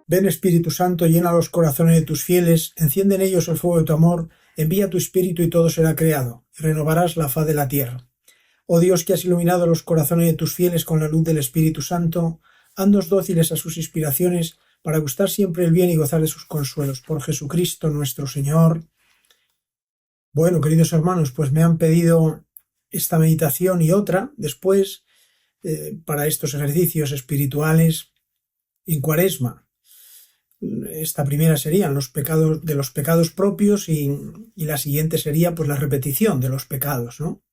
Ven Espíritu Santo, llena los corazones de tus fieles, enciende en ellos el fuego de tu amor, envía tu Espíritu y todo será creado, y renovarás la faz de la tierra. Oh Dios, que has iluminado los corazones de tus fieles con la luz del Espíritu Santo, haznos dóciles a sus inspiraciones, para gustar siempre el bien y gozar de sus consuelos. Por Jesucristo nuestro Señor. Bueno, queridos hermanos, pues me han pedido esta meditación y otra después para estos ejercicios espirituales en Cuaresma. Esta primera serían los pecados propios y la siguiente sería pues la repetición de los pecados, ¿no?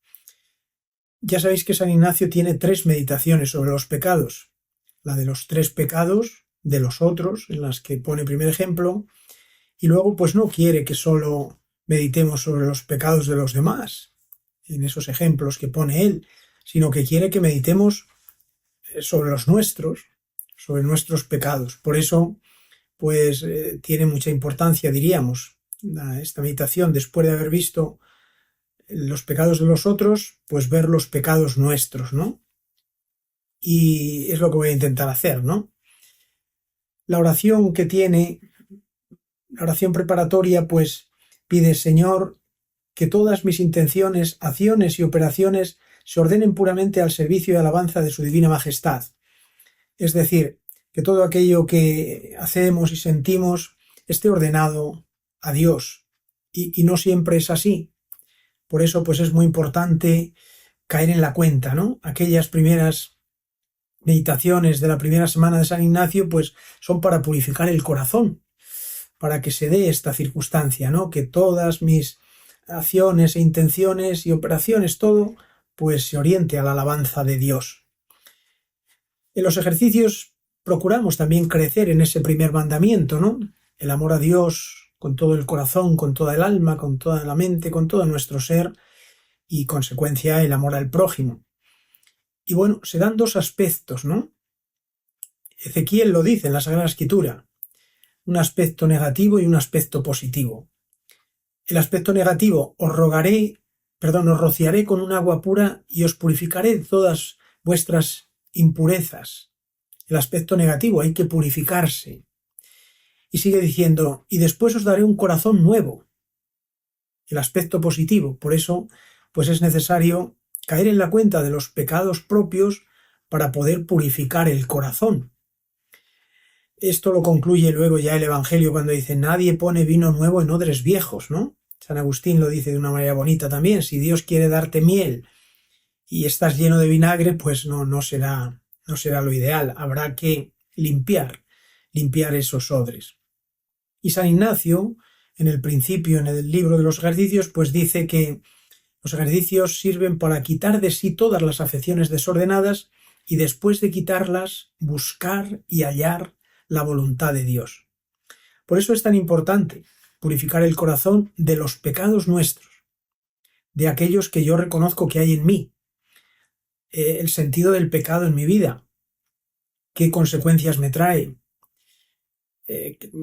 Ya sabéis que San Ignacio tiene 3 meditaciones sobre los pecados. La de los 3 pecados de los otros, en las que pone primer ejemplo, y luego pues no quiere que solo meditemos sobre los pecados de los demás, en esos ejemplos que pone él, sino que quiere que meditemos sobre los nuestros, sobre nuestros pecados. Por eso pues tiene mucha importancia, diríamos, esta meditación, después de haber visto los pecados de los otros, pues ver los pecados nuestros, ¿no? Y es lo que voy a intentar hacer, ¿no? La oración que tiene, la oración preparatoria, pues pide: Señor, que todas mis intenciones, acciones y operaciones se ordenen puramente al servicio y alabanza de su divina majestad. Es decir, que todo aquello que hacemos y sentimos esté ordenado a Dios. Y no siempre es así. Por eso pues es muy importante caer en la cuenta, ¿no? Aquellas primeras meditaciones de la primera semana de San Ignacio pues son para purificar el corazón, para que se dé esta circunstancia, ¿no? Que todas mis acciones e intenciones y operaciones, todo, pues se oriente a la alabanza de Dios. En los ejercicios procuramos también crecer en ese primer mandamiento, ¿no? El amor a Dios con todo el corazón, con toda el alma, con toda la mente, con todo nuestro ser, y consecuencia el amor al prójimo. Y bueno, se dan 2 aspectos, ¿no? Ezequiel lo dice en la Sagrada Escritura, un aspecto negativo y un aspecto positivo. El aspecto negativo: os rociaré con un agua pura y os purificaré de todas vuestras impurezas. El aspecto negativo: hay que purificarse. Y sigue diciendo: y después os daré un corazón nuevo. El aspecto positivo. Por eso, pues es necesario caer en la cuenta de los pecados propios para poder purificar el corazón. Esto lo concluye luego ya el Evangelio cuando dice: nadie pone vino nuevo en odres viejos, ¿no? San Agustín lo dice de una manera bonita también: si Dios quiere darte miel y estás lleno de vinagre, pues no será lo ideal. Habrá que limpiar esos odres. Y San Ignacio, en el principio, en el libro de los ejercicios, pues dice que los ejercicios sirven para quitar de sí todas las afecciones desordenadas y después de quitarlas, buscar y hallar la voluntad de Dios. Por eso es tan importante purificar el corazón de los pecados nuestros, de aquellos que yo reconozco que hay en mí, el sentido del pecado en mi vida, qué consecuencias me trae,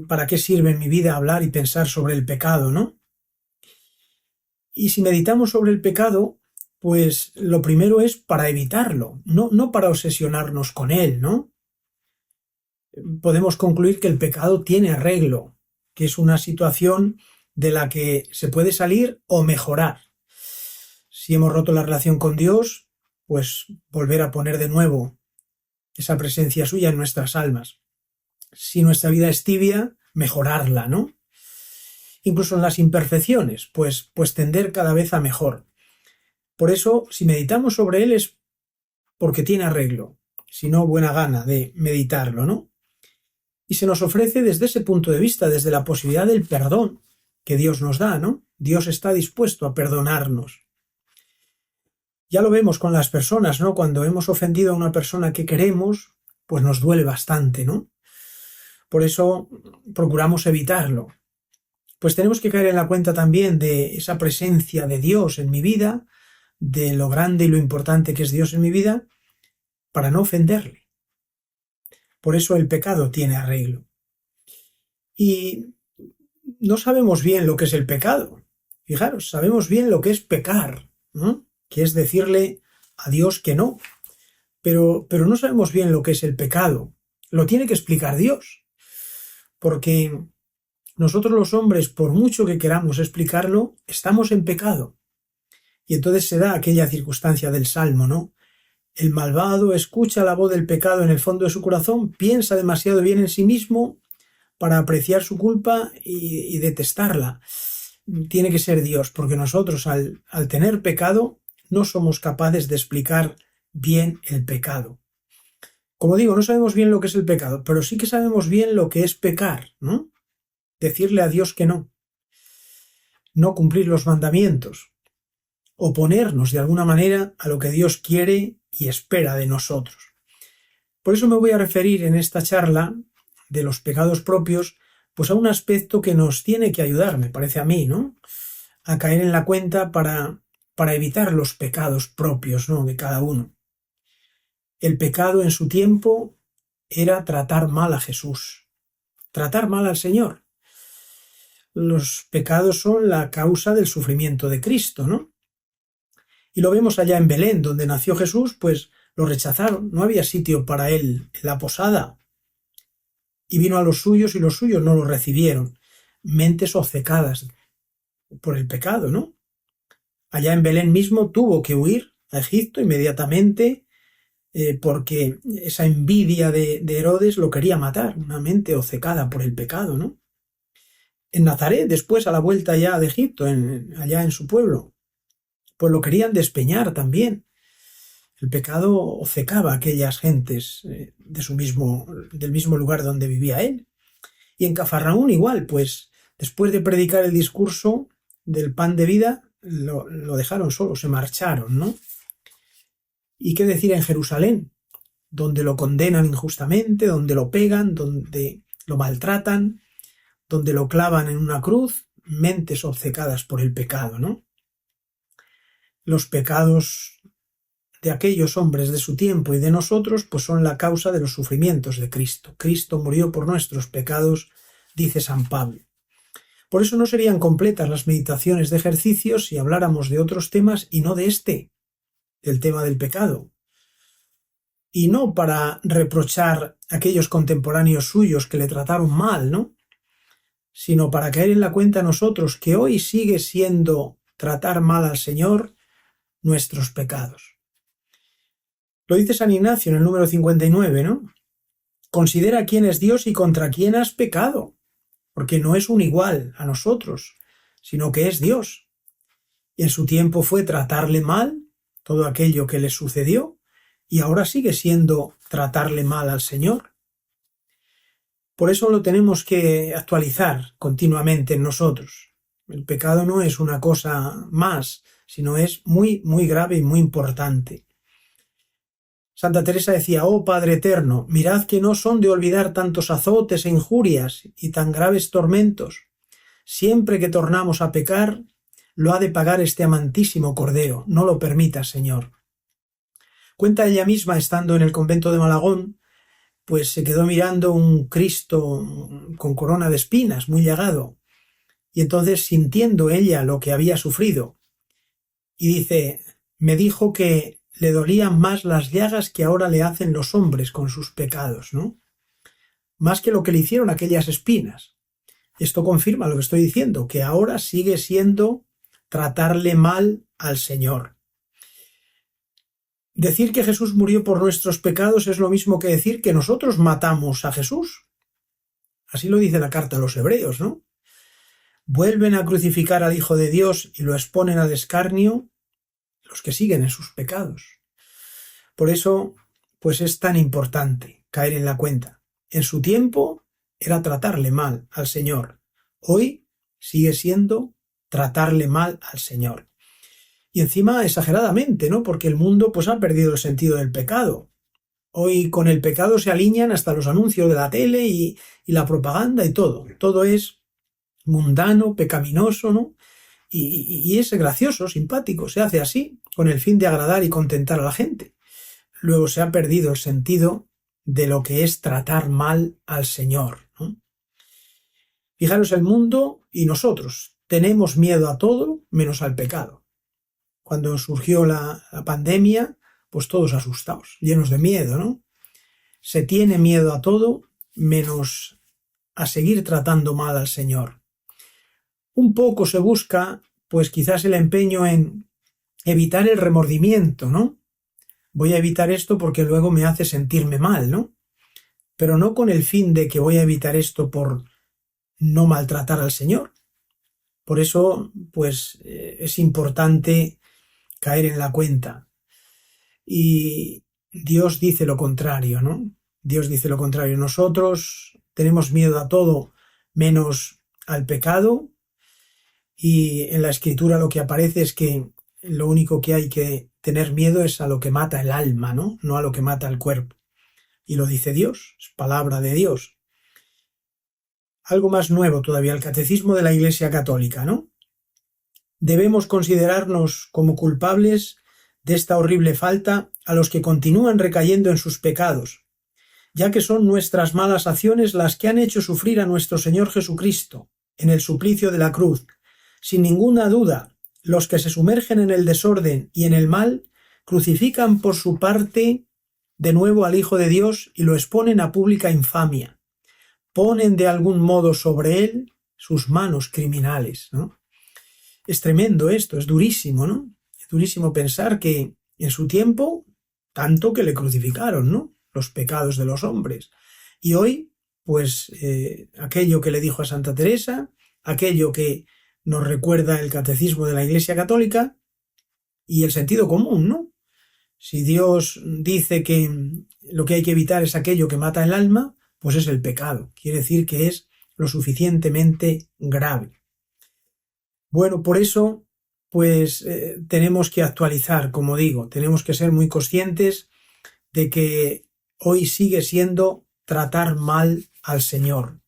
para qué sirve en mi vida hablar y pensar sobre el pecado, ¿no? Y si meditamos sobre el pecado, pues lo primero es para evitarlo, no para obsesionarnos con él, ¿no? Podemos concluir que el pecado tiene arreglo, que es una situación de la que se puede salir o mejorar. Si hemos roto la relación con Dios, pues volver a poner de nuevo esa presencia suya en nuestras almas. Si nuestra vida es tibia, mejorarla, ¿no? Incluso en las imperfecciones, pues tender cada vez a mejor. Por eso, si meditamos sobre él es porque tiene arreglo, si no, buena gana de meditarlo, ¿no? Y se nos ofrece desde ese punto de vista, desde la posibilidad del perdón que Dios nos da, ¿no? Dios está dispuesto a perdonarnos. Ya lo vemos con las personas, ¿no? Cuando hemos ofendido a una persona que queremos, pues nos duele bastante, ¿no? Por eso procuramos evitarlo. Pues tenemos que caer en la cuenta también de esa presencia de Dios en mi vida, de lo grande y lo importante que es Dios en mi vida, para no ofenderle. Por eso el pecado tiene arreglo. Y no sabemos bien lo que es el pecado. Fijaros, sabemos bien lo que es pecar, ¿no? Que es decirle a Dios que no. Pero no sabemos bien lo que es el pecado. Lo tiene que explicar Dios. porque nosotros los hombres, por mucho que queramos explicarlo, estamos en pecado. Y entonces se da aquella circunstancia del Salmo, ¿no? El malvado escucha la voz del pecado en el fondo de su corazón, piensa demasiado bien en sí mismo para apreciar su culpa y detestarla. Tiene que ser Dios, porque nosotros al tener pecado no somos capaces de explicar bien el pecado. Como digo, no sabemos bien lo que es el pecado, pero sí que sabemos bien lo que es pecar, ¿no? Decirle a Dios que no cumplir los mandamientos, oponernos de alguna manera a lo que Dios quiere y espera de nosotros. Por eso me voy a referir en esta charla de los pecados propios, pues a un aspecto que nos tiene que ayudar, me parece a mí, ¿no? A caer en la cuenta para evitar los pecados propios, ¿no? De cada uno. El pecado en su tiempo era tratar mal a Jesús, tratar mal al Señor. Los pecados son la causa del sufrimiento de Cristo, ¿no? Y lo vemos allá en Belén, donde nació Jesús, pues lo rechazaron, no había sitio para él en la posada. Y vino a los suyos y los suyos no lo recibieron. Mentes obcecadas por el pecado, ¿no? Allá en Belén mismo tuvo que huir a Egipto inmediatamente porque esa envidia de Herodes lo quería matar, una mente obcecada por el pecado, ¿no? En Nazaret, después a la vuelta ya de Egipto, allá en su pueblo, pues lo querían despeñar también. El pecado obcecaba a aquellas gentes del mismo lugar donde vivía él. Y en Cafarnaún igual, pues después de predicar el discurso del pan de vida, lo dejaron solo, se marcharon, ¿no? ¿Y qué decir en Jerusalén? Donde lo condenan injustamente, donde lo pegan, donde lo maltratan, donde lo clavan en una cruz, mentes obcecadas por el pecado, ¿no? Los pecados de aquellos hombres de su tiempo y de nosotros, pues son la causa de los sufrimientos de Cristo. Cristo murió por nuestros pecados, dice San Pablo. Por eso no serían completas las meditaciones de ejercicios si habláramos de otros temas y no de este, del tema del pecado. Y no para reprochar a aquellos contemporáneos suyos que le trataron mal, ¿no? Sino para caer en la cuenta nosotros que hoy sigue siendo tratar mal al Señor nuestros pecados. Lo dice San Ignacio en el número 59, ¿no? Considera quién es Dios y contra quién has pecado, porque no es un igual a nosotros, sino que es Dios. Y en su tiempo fue tratarle mal todo aquello que le sucedió, y ahora sigue siendo tratarle mal al Señor. Por eso lo tenemos que actualizar continuamente en nosotros. El pecado no es una cosa más, sino es muy, muy grave y muy importante. Santa Teresa decía: oh Padre eterno, mirad que no son de olvidar tantos azotes e injurias y tan graves tormentos. Siempre que tornamos a pecar, lo ha de pagar este amantísimo Cordero. No lo permitas, Señor. Cuenta ella misma, estando en el convento de Malagón, pues se quedó mirando un Cristo con corona de espinas, muy llagado, y entonces sintiendo ella lo que había sufrido, y dice: me dijo que le dolían más las llagas que ahora le hacen los hombres con sus pecados, ¿no? Más que lo que le hicieron aquellas espinas. Esto confirma lo que estoy diciendo, que ahora sigue siendo tratarle mal al Señor. Decir que Jesús murió por nuestros pecados es lo mismo que decir que nosotros matamos a Jesús. Así lo dice la carta a los Hebreos, ¿no? Vuelven a crucificar al Hijo de Dios y lo exponen al escarnio los que siguen en sus pecados. Por eso, pues es tan importante caer en la cuenta. En su tiempo era tratarle mal al Señor. Hoy sigue siendo tratarle mal al Señor. Y encima exageradamente, ¿no? Porque el mundo pues ha perdido el sentido del pecado. Hoy con el pecado se alinean hasta los anuncios de la tele y la propaganda y todo. Todo es mundano, pecaminoso, ¿no? Y es gracioso, simpático, se hace así, con el fin de agradar y contentar a la gente. Luego se ha perdido el sentido de lo que es tratar mal al Señor, ¿no? Fijaros, el mundo y nosotros tenemos miedo a todo menos al pecado. Cuando surgió la pandemia, pues todos asustados, llenos de miedo, ¿no? Se tiene miedo a todo menos a seguir tratando mal al Señor. Un poco se busca, pues quizás el empeño en evitar el remordimiento, ¿no? Voy a evitar esto porque luego me hace sentirme mal, ¿no? Pero no con el fin de que voy a evitar esto por no maltratar al Señor. Por eso, pues, es importante caer en la cuenta. Y Dios dice lo contrario, ¿no? Dios dice lo contrario. Nosotros tenemos miedo a todo menos al pecado, y en la Escritura lo que aparece es que lo único que hay que tener miedo es a lo que mata el alma, ¿no? No a lo que mata el cuerpo. Y lo dice Dios, es palabra de Dios. Algo más nuevo todavía, el Catecismo de la Iglesia Católica, ¿no? Debemos considerarnos como culpables de esta horrible falta a los que continúan recayendo en sus pecados, ya que son nuestras malas acciones las que han hecho sufrir a nuestro Señor Jesucristo en el suplicio de la cruz. Sin ninguna duda, los que se sumergen en el desorden y en el mal crucifican por su parte de nuevo al Hijo de Dios y lo exponen a pública infamia. Ponen de algún modo sobre él sus manos criminales, ¿no? Es tremendo esto, es durísimo, ¿no? Es durísimo pensar que en su tiempo, tanto que le crucificaron, ¿no? Los pecados de los hombres. Y hoy, pues, aquello que le dijo a Santa Teresa, aquello que nos recuerda el Catecismo de la Iglesia Católica y el sentido común, ¿no? Si Dios dice que lo que hay que evitar es aquello que mata el alma, pues es el pecado. Quiere decir que es lo suficientemente grave. Bueno, por eso, pues tenemos que actualizar, como digo, tenemos que ser muy conscientes de que hoy sigue siendo tratar mal al Señor.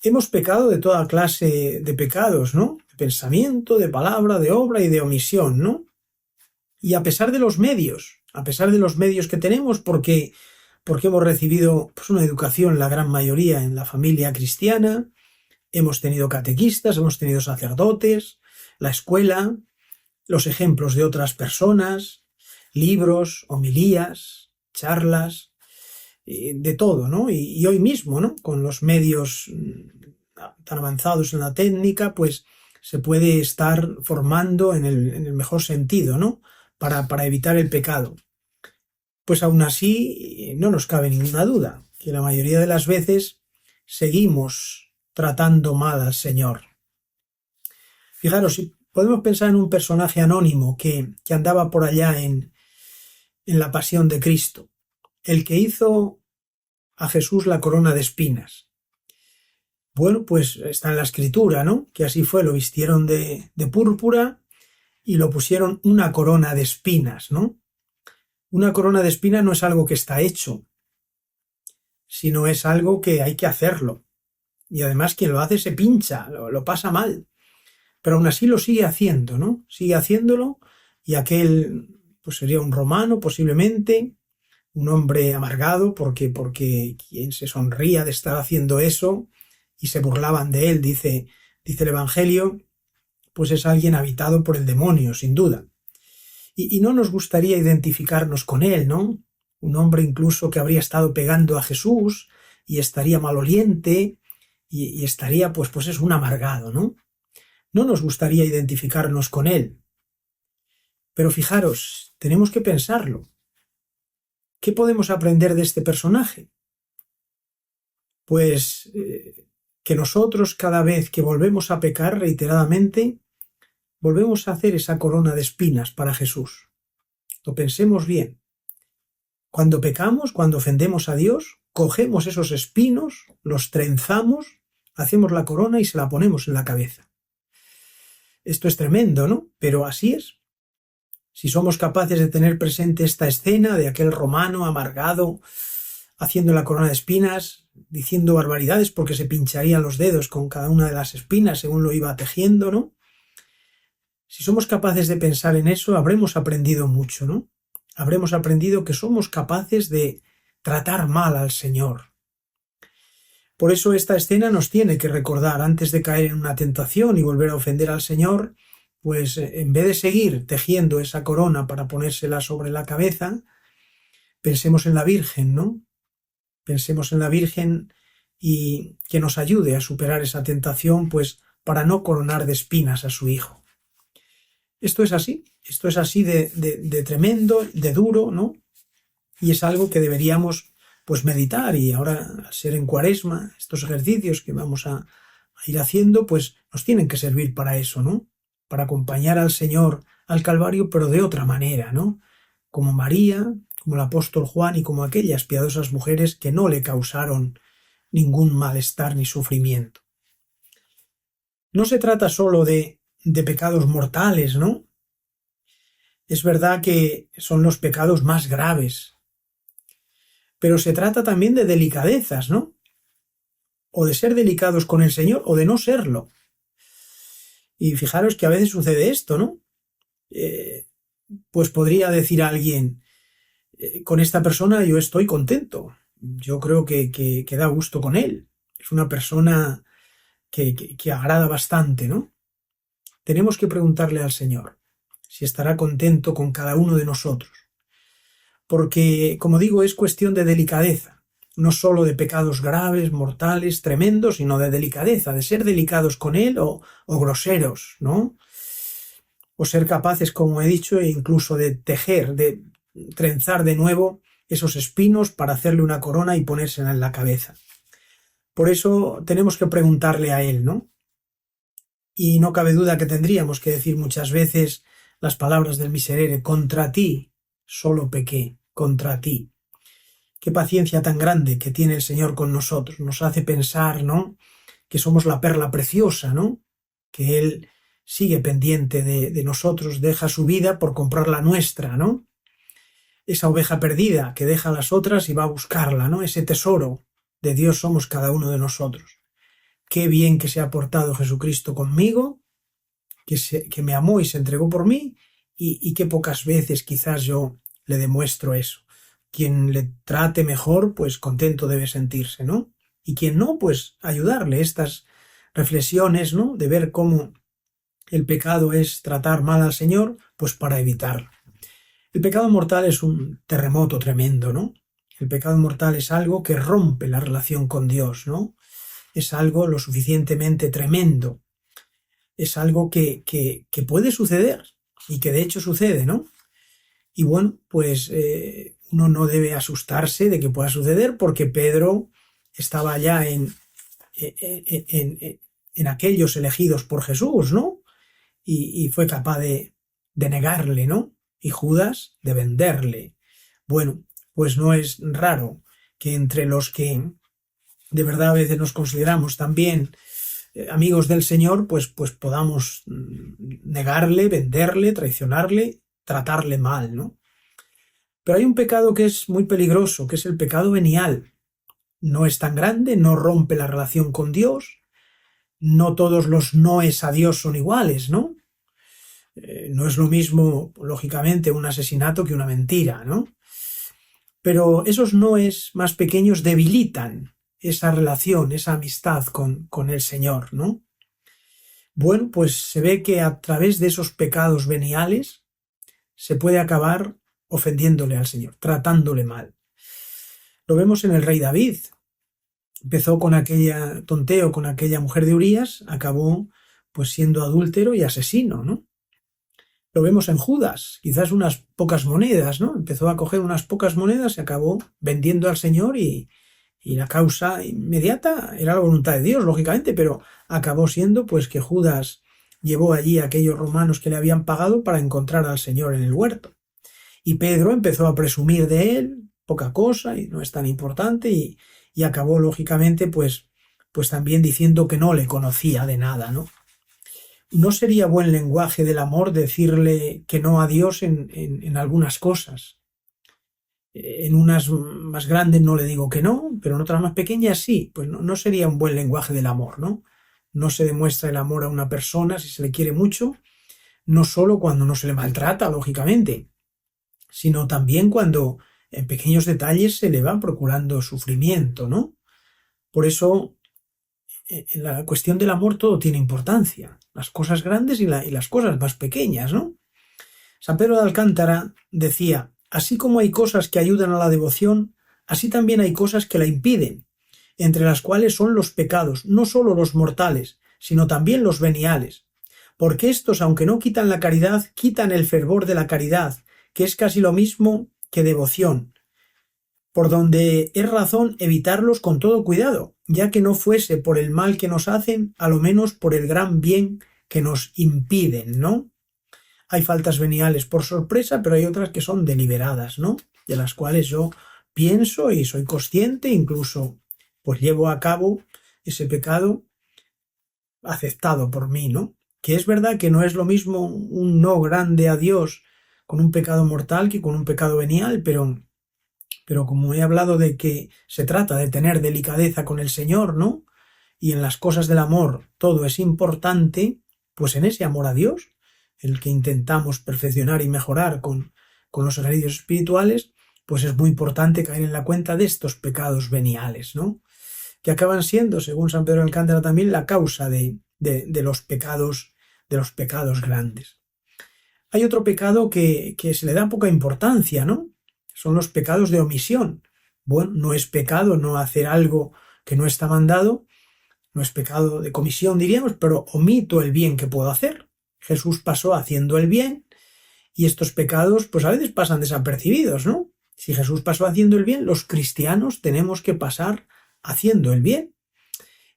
Hemos pecado de toda clase de pecados, ¿no? De pensamiento, de palabra, de obra y de omisión, ¿no? Y a pesar de los medios que tenemos, porque hemos recibido pues, una educación, la gran mayoría, en la familia cristiana, hemos tenido catequistas, hemos tenido sacerdotes, la escuela, los ejemplos de otras personas, libros, homilías, charlas, de todo, ¿no? Y hoy mismo, ¿no? Con los medios tan avanzados en la técnica, pues se puede estar formando en el mejor sentido, ¿no? Para evitar el pecado. Pues aún así no nos cabe ninguna duda que la mayoría de las veces seguimos tratando mal al Señor. Fijaros, si podemos pensar en un personaje anónimo que andaba por allá en la pasión de Cristo, el que hizo a Jesús la corona de espinas. Bueno, pues está en la Escritura, ¿no? Que así fue, lo vistieron de púrpura y lo pusieron una corona de espinas, ¿no? Una corona de espinas no es algo que está hecho, sino es algo que hay que hacerlo. Y además quien lo hace se pincha, lo pasa mal. Pero aún así lo sigue haciendo, ¿no? Sigue haciéndolo, y aquel pues sería un romano posiblemente, un hombre amargado porque quien se sonría de estar haciendo eso y se burlaban de él, dice el Evangelio, pues es alguien habitado por el demonio, sin duda. Y no nos gustaría identificarnos con él, ¿no? Un hombre incluso que habría estado pegando a Jesús y estaría maloliente y estaría, pues es un amargado, ¿no? No nos gustaría identificarnos con él. Pero fijaros, tenemos que pensarlo. ¿Qué podemos aprender de este personaje? Pues que nosotros cada vez que volvemos a pecar reiteradamente, volvemos a hacer esa corona de espinas para Jesús. Lo pensemos bien. Cuando pecamos, cuando ofendemos a Dios, cogemos esos espinos, los trenzamos, hacemos la corona y se la ponemos en la cabeza. Esto es tremendo, ¿no? Pero así es. Si somos capaces de tener presente esta escena de aquel romano amargado haciendo la corona de espinas, diciendo barbaridades porque se pincharían los dedos con cada una de las espinas según lo iba tejiendo, ¿no? Si somos capaces de pensar en eso, habremos aprendido mucho, ¿no? Habremos aprendido que somos capaces de tratar mal al Señor. Por eso esta escena nos tiene que recordar, antes de caer en una tentación y volver a ofender al Señor, pues en vez de seguir tejiendo esa corona para ponérsela sobre la cabeza, pensemos en la Virgen, ¿no? Pensemos en la Virgen y que nos ayude a superar esa tentación, pues para no coronar de espinas a su Hijo. Esto es así de tremendo, de duro, ¿no? Y es algo que deberíamos pues meditar, y ahora al ser en Cuaresma, estos ejercicios que vamos a ir haciendo, pues nos tienen que servir para eso, ¿no? Para acompañar al Señor al Calvario, pero de otra manera, ¿no? Como María, como el apóstol Juan y como aquellas piadosas mujeres que no le causaron ningún malestar ni sufrimiento. No se trata solo de pecados mortales, ¿no? Es verdad que son los pecados más graves, pero se trata también de delicadezas, ¿no? O de ser delicados con el Señor o de no serlo. Y fijaros que a veces sucede esto, ¿no? Pues podría decir a alguien, con esta persona yo estoy contento, yo creo que da gusto con él, es una persona que agrada bastante, ¿no? Tenemos que preguntarle al Señor si estará contento con cada uno de nosotros, porque, como digo, es cuestión de delicadeza, no solo de pecados graves, mortales, tremendos, sino de delicadeza, de ser delicados con él o groseros, ¿no? O ser capaces, como he dicho, e incluso de tejer, de trenzar de nuevo esos espinos para hacerle una corona y ponérsela en la cabeza. Por eso tenemos que preguntarle a él, ¿no? Y no cabe duda que tendríamos que decir muchas veces las palabras del Miserere: contra ti solo pequé, contra ti. Qué paciencia tan grande que tiene el Señor con nosotros. Nos hace pensar, ¿no?, que somos la perla preciosa, ¿no?, que Él sigue pendiente de nosotros, deja su vida por comprar la nuestra, ¿no? Esa oveja perdida que deja a las otras y va a buscarla, ¿no? Ese tesoro de Dios somos cada uno de nosotros. Qué bien que se ha portado Jesucristo conmigo, que me amó y se entregó por mí, y qué pocas veces quizás yo le demuestro eso. Quien le trate mejor, pues contento debe sentirse, ¿no? Y quien no, pues ayudarle. Estas reflexiones, ¿no?, de ver cómo el pecado es tratar mal al Señor, pues para evitarlo. El pecado mortal es un terremoto tremendo, ¿no? El pecado mortal es algo que rompe la relación con Dios, ¿no? Es algo lo suficientemente tremendo. Es algo que puede suceder y que de hecho sucede, ¿no? Y bueno, pues uno no debe asustarse de que pueda suceder, porque Pedro estaba ya en aquellos elegidos por Jesús, ¿no? Y fue capaz de negarle, ¿no? Y Judas de venderle. Bueno, pues no es raro que entre los que de verdad a veces nos consideramos también amigos del Señor, pues podamos negarle, venderle, traicionarle, tratarle mal, ¿no? Pero hay un pecado que es muy peligroso, que es el pecado venial. No es tan grande, no rompe la relación con Dios, no todos los noes a Dios son iguales, ¿no? No es lo mismo, lógicamente, un asesinato que una mentira, ¿no? Pero esos noes más pequeños debilitan esa relación, esa amistad con el Señor, ¿no? Bueno, pues se ve que a través de esos pecados veniales se puede acabar ofendiéndole al Señor, tratándole mal. Lo vemos en el rey David. Empezó con aquella tonteo con aquella mujer de Urías, acabó pues siendo adúltero y asesino, ¿no? Lo vemos en Judas, quizás unas pocas monedas, ¿no? Empezó a coger unas pocas monedas y acabó vendiendo al Señor, y la causa inmediata era la voluntad de Dios, lógicamente, pero acabó siendo pues que Judas llevó allí a aquellos romanos que le habían pagado para encontrar al Señor en el huerto. Y Pedro empezó a presumir de él, poca cosa, y no es tan importante, y acabó lógicamente pues también diciendo que no le conocía de nada, ¿no? ¿No sería buen lenguaje del amor decirle que no a Dios en algunas cosas? En unas más grandes no le digo que no, pero en otras más pequeñas sí. Pues no sería un buen lenguaje del amor, ¿no? No se demuestra el amor a una persona si se le quiere mucho, no solo cuando no se le maltrata, lógicamente, sino también cuando en pequeños detalles se le va procurando sufrimiento, ¿no? Por eso, en la cuestión del amor todo tiene importancia, las cosas grandes y las cosas más pequeñas, ¿no? San Pedro de Alcántara decía: así como hay cosas que ayudan a la devoción, así también hay cosas que la impiden. entre las cuales son los pecados, no sólo los mortales, sino también los veniales. Porque estos, aunque no quitan la caridad, quitan el fervor de la caridad, que es casi lo mismo que devoción, por donde es razón evitarlos con todo cuidado, ya que no fuese por el mal que nos hacen, a lo menos por el gran bien que nos impiden, ¿no? Hay faltas veniales por sorpresa, pero hay otras que son deliberadas, ¿no? De las cuales yo pienso y soy consciente, incluso pues llevo a cabo ese pecado aceptado por mí, ¿no? Que es verdad que no es lo mismo un no grande a Dios con un pecado mortal que con un pecado venial, pero como he hablado de que se trata de tener delicadeza con el Señor, ¿no? Y en las cosas del amor todo es importante, pues en ese amor a Dios, el que intentamos perfeccionar y mejorar con los ejercicios espirituales, pues es muy importante caer en la cuenta de estos pecados veniales, ¿no? Que acaban siendo, según San Pedro de Alcántara también, la causa de los pecados grandes. Hay otro pecado que se le da poca importancia, ¿no? Son los pecados de omisión. Bueno, no es pecado no hacer algo que no está mandado, no es pecado de comisión, diríamos, pero omito el bien que puedo hacer. Jesús pasó haciendo el bien y estos pecados pues a veces pasan desapercibidos, ¿no? Si Jesús pasó haciendo el bien, los cristianos tenemos que pasar haciendo el bien.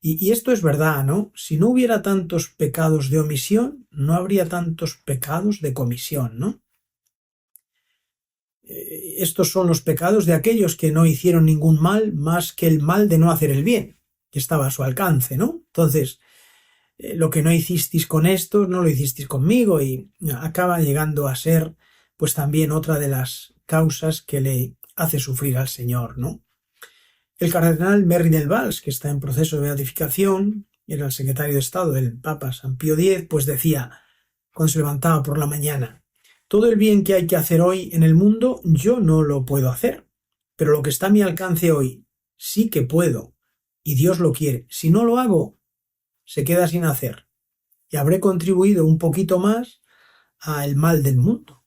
Y esto es verdad, ¿no? Si no hubiera tantos pecados de omisión, no habría tantos pecados de comisión, ¿no? Estos son los pecados de aquellos que no hicieron ningún mal más que el mal de no hacer el bien, que estaba a su alcance, ¿no? Entonces, lo que no hicisteis con estos, no lo hicisteis conmigo, y acaba llegando a ser, pues también otra de las causas que le hace sufrir al Señor, ¿no? El cardenal Merry del Valls, que está en proceso de beatificación, era el secretario de Estado del Papa San Pío X, pues decía, cuando se levantaba por la mañana, todo el bien que hay que hacer hoy en el mundo yo no lo puedo hacer, pero lo que está a mi alcance hoy sí que puedo, y Dios lo quiere. Si no lo hago, se queda sin hacer, y habré contribuido un poquito más al mal del mundo.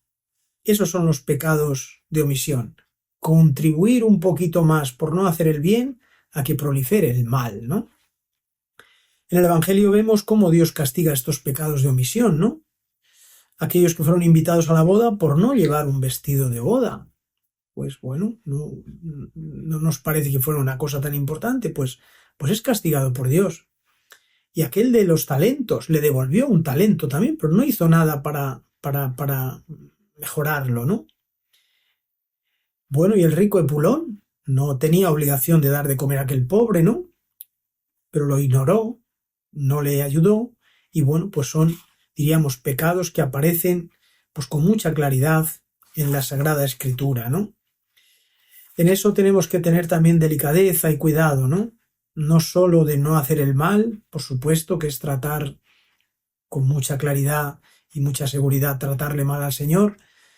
Esos son los pecados de omisión. Contribuir un poquito más por no hacer el bien a que prolifere el mal, ¿no? En el Evangelio vemos cómo Dios castiga estos pecados de omisión, ¿no? Aquellos que fueron invitados a la boda por no llevar un vestido de boda. Pues bueno, no nos parece que fuera una cosa tan importante, pues es castigado por Dios. Y aquel de los talentos le devolvió un talento también, pero no hizo nada para mejorarlo, ¿no? Bueno, y el rico Epulón no tenía obligación de dar de comer a aquel pobre, ¿no? Pero lo ignoró, no le ayudó, y bueno, pues son, diríamos, pecados que aparecen pues con mucha claridad en la Sagrada Escritura, ¿no? En eso tenemos que tener también delicadeza y cuidado, ¿no? No solo de no hacer el mal, por supuesto que es tratar con mucha claridad y mucha seguridad tratarle mal al Señor,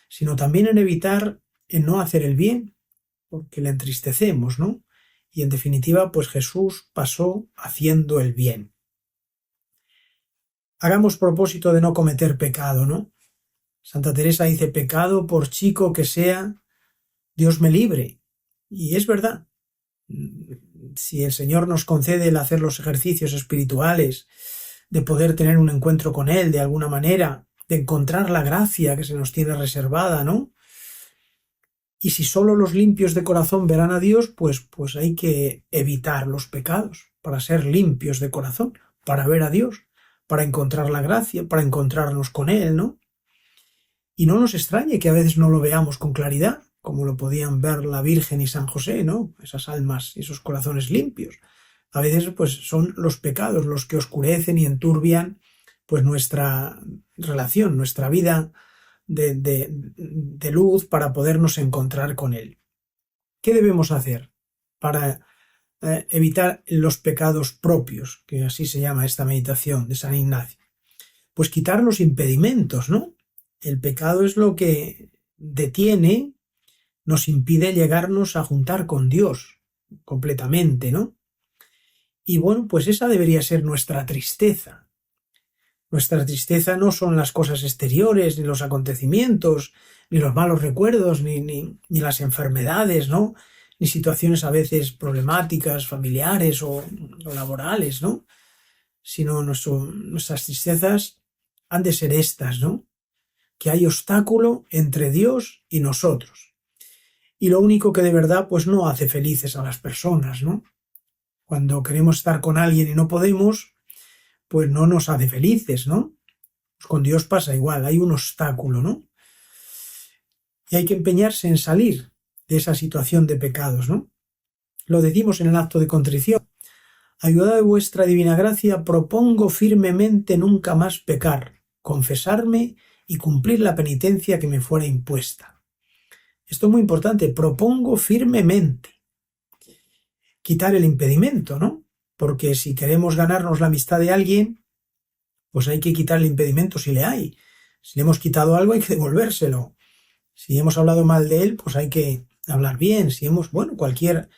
sino también en evitar en no hacer el bien, porque le entristecemos, ¿no? Y en definitiva, pues Jesús pasó haciendo el bien. Hagamos propósito de no cometer pecado, ¿no? Santa Teresa dice, pecado por chico que sea, Dios me libre. Y es verdad. Si el Señor nos concede el hacer los ejercicios espirituales, de poder tener un encuentro con Él de alguna manera, de encontrar la gracia que se nos tiene reservada, ¿no? Y si solo los limpios de corazón verán a Dios, pues hay que evitar los pecados para ser limpios de corazón, para ver a Dios, para encontrar la gracia, para encontrarnos con Él, ¿no? Y no nos extrañe que a veces no lo veamos con claridad, como lo podían ver la Virgen y San José, ¿no? Esas almas y esos corazones limpios. A veces pues son los pecados los que oscurecen y enturbian pues nuestra relación, nuestra vida de luz para podernos encontrar con Él. ¿Qué debemos hacer para evitar los pecados propios, que así se llama esta meditación de San Ignacio? Pues quitar los impedimentos, ¿no? El pecado es lo que detiene, nos impide llegarnos a juntar con Dios completamente, ¿no? Y bueno, pues esa debería ser nuestra tristeza. Nuestra tristeza no son las cosas exteriores, ni los acontecimientos, ni los malos recuerdos, ni las enfermedades, ¿no? ni situaciones a veces problemáticas, familiares o laborales, ¿no? Sino nuestras tristezas han de ser estas, ¿no? Que hay obstáculo entre Dios y nosotros. Y lo único que de verdad pues no hace felices a las personas, ¿no? Cuando queremos estar con alguien y no podemos, pues no nos hace felices, ¿no? Pues con Dios pasa igual, hay un obstáculo, ¿no? Y hay que empeñarse en salir de esa situación de pecados, ¿no? Lo decimos en el acto de contrición. Ayudada de vuestra divina gracia, propongo firmemente nunca más pecar, confesarme y cumplir la penitencia que me fuera impuesta. Esto es muy importante, propongo firmemente. Quitar el impedimento, ¿no? Porque si queremos ganarnos la amistad de alguien, pues hay que quitar el impedimento si le hay. Si le hemos quitado algo hay que devolvérselo. Si hemos hablado mal de él, pues hay que hablar bien. Si hemos, bueno, cualquier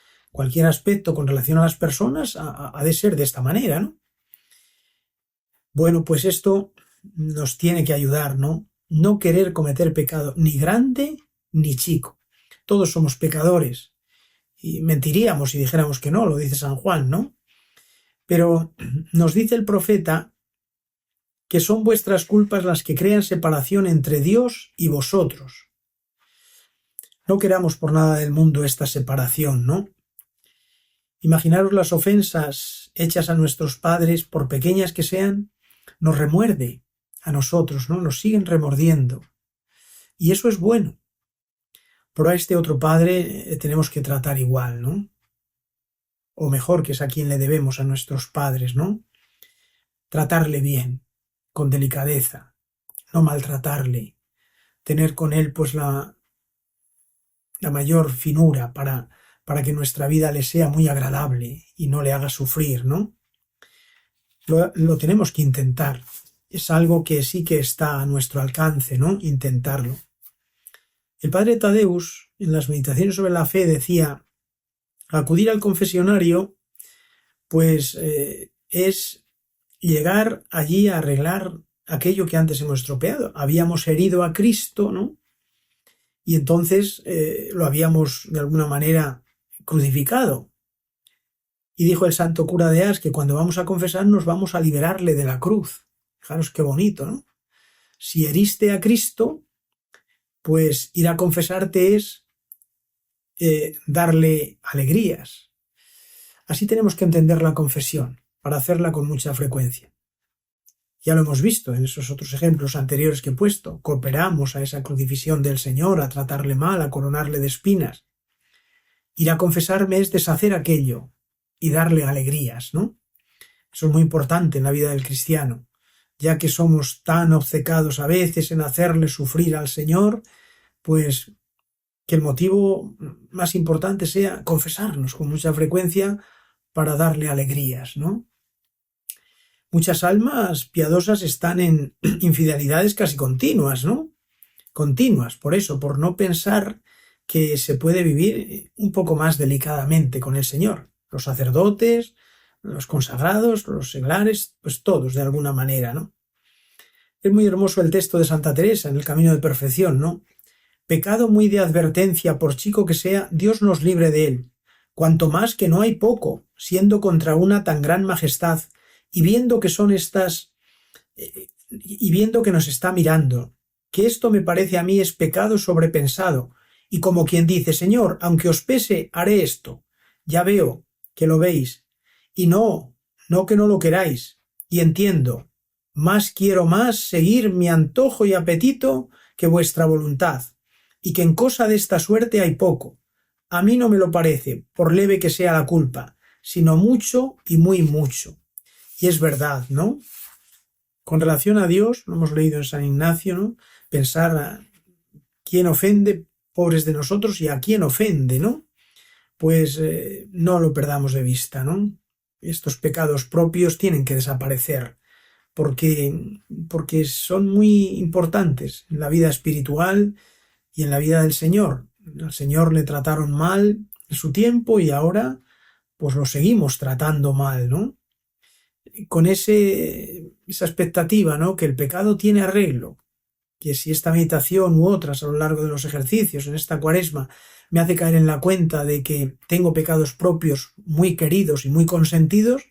aspecto con relación a las personas ha de ser de esta manera, ¿no? Bueno, pues esto nos tiene que ayudar, ¿no? No querer cometer pecado ni grande ni chico. Todos somos pecadores. Y mentiríamos si dijéramos que no, lo dice San Juan, ¿no? Pero nos dice el profeta que son vuestras culpas las que crean separación entre Dios y vosotros. No queramos por nada del mundo esta separación, ¿no? Imaginaros las ofensas hechas a nuestros padres, por pequeñas que sean, nos remuerde a nosotros, ¿no? Nos siguen remordiendo. Y eso es bueno. Pero a este otro padre tenemos que tratar igual, ¿no? O mejor, que es a quien le debemos, a nuestros padres, ¿no? Tratarle bien, con delicadeza, no maltratarle, tener con él pues la mayor finura para que nuestra vida le sea muy agradable y no le haga sufrir, ¿no? Lo tenemos que intentar. Es algo que sí que está a nuestro alcance, ¿no? Intentarlo. El padre Tadeus, en las meditaciones sobre la fe, decía, acudir al confesionario, pues es llegar allí a arreglar aquello que antes hemos estropeado. Habíamos herido a Cristo, ¿no? Y entonces lo habíamos de alguna manera crucificado. Y dijo el santo cura de Ars que cuando vamos a confesar nos vamos a liberarle de la cruz. Fijaros qué bonito, ¿no? Si heriste a Cristo, pues ir a confesarte es darle alegrías. Así tenemos que entender la confesión, para hacerla con mucha frecuencia. Ya lo hemos visto en esos otros ejemplos anteriores que he puesto. Cooperamos a esa crucifixión del Señor, a tratarle mal, a coronarle de espinas. Ir a confesarme es deshacer aquello y darle alegrías, ¿no? Eso es muy importante en la vida del cristiano, ya que somos tan obcecados a veces en hacerle sufrir al Señor, pues que el motivo más importante sea confesarnos con mucha frecuencia para darle alegrías, ¿no? Muchas almas piadosas están en infidelidades casi continuas, ¿no? Continuas, por eso, por no pensar que se puede vivir un poco más delicadamente con el Señor. Los sacerdotes, los consagrados, los seglares, pues todos de alguna manera, ¿no? Es muy hermoso el texto de Santa Teresa en el Camino de Perfección, ¿no? Pecado muy de advertencia, por chico que sea, Dios nos libre de él. Cuanto más que no hay poco, siendo contra una tan gran majestad, y viendo que son estas, y viendo que nos está mirando, que esto me parece a mí es pecado sobrepensado, y como quien dice, Señor, aunque os pese, haré esto. Ya veo que lo veis, y no que no lo queráis, y entiendo, más quiero más seguir mi antojo y apetito que vuestra voluntad, y que en cosa de esta suerte hay poco. A mí no me lo parece, por leve que sea la culpa, sino mucho y muy mucho. Y es verdad, ¿no? Con relación a Dios, lo hemos leído en San Ignacio, ¿no? Pensar a quién ofende, pobres de nosotros, y a quién ofende, ¿no? Pues no lo perdamos de vista, ¿no? Estos pecados propios tienen que desaparecer, porque son muy importantes en la vida espiritual y en la vida del Señor. Al Señor le trataron mal en su tiempo y ahora pues lo seguimos tratando mal, ¿no? Con esa expectativa, ¿no? Que el pecado tiene arreglo, que si esta meditación u otras a lo largo de los ejercicios en esta Cuaresma me hace caer en la cuenta de que tengo pecados propios muy queridos y muy consentidos,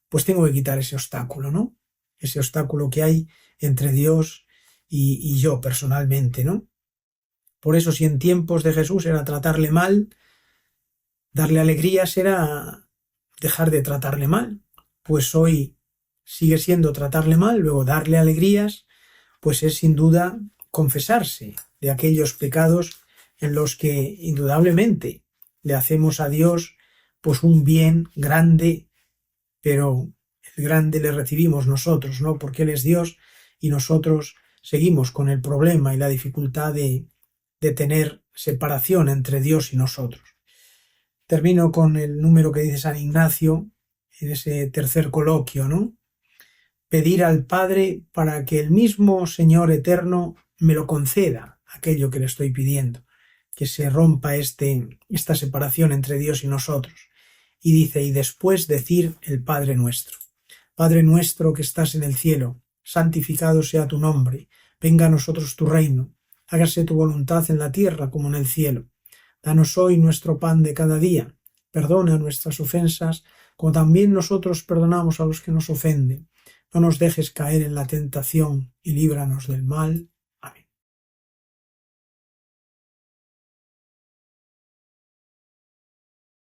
pues tengo que quitar ese obstáculo, ¿no? Ese obstáculo que hay entre Dios y yo personalmente, ¿no? Por eso, si en tiempos de Jesús era tratarle mal, darle alegrías era dejar de tratarle mal. Pues hoy sigue siendo tratarle mal, luego darle alegrías, pues es sin duda confesarse de aquellos pecados en los que indudablemente le hacemos a Dios pues un bien grande, pero el grande le recibimos nosotros, ¿no? Porque Él es Dios y nosotros seguimos con el problema y la dificultad de tener separación entre Dios y nosotros. Termino con el número que dice San Ignacio en ese tercer coloquio, ¿no? Pedir al Padre para que el mismo Señor eterno me lo conceda, aquello que le estoy pidiendo, que se rompa esta separación entre Dios y nosotros. Y dice, y después decir el Padre nuestro. Padre nuestro que estás en el cielo, santificado sea tu nombre, venga a nosotros tu reino, hágase tu voluntad en la tierra como en el cielo. Danos hoy nuestro pan de cada día, perdona nuestras ofensas, como también nosotros perdonamos a los que nos ofenden. No nos dejes caer en la tentación y líbranos del mal.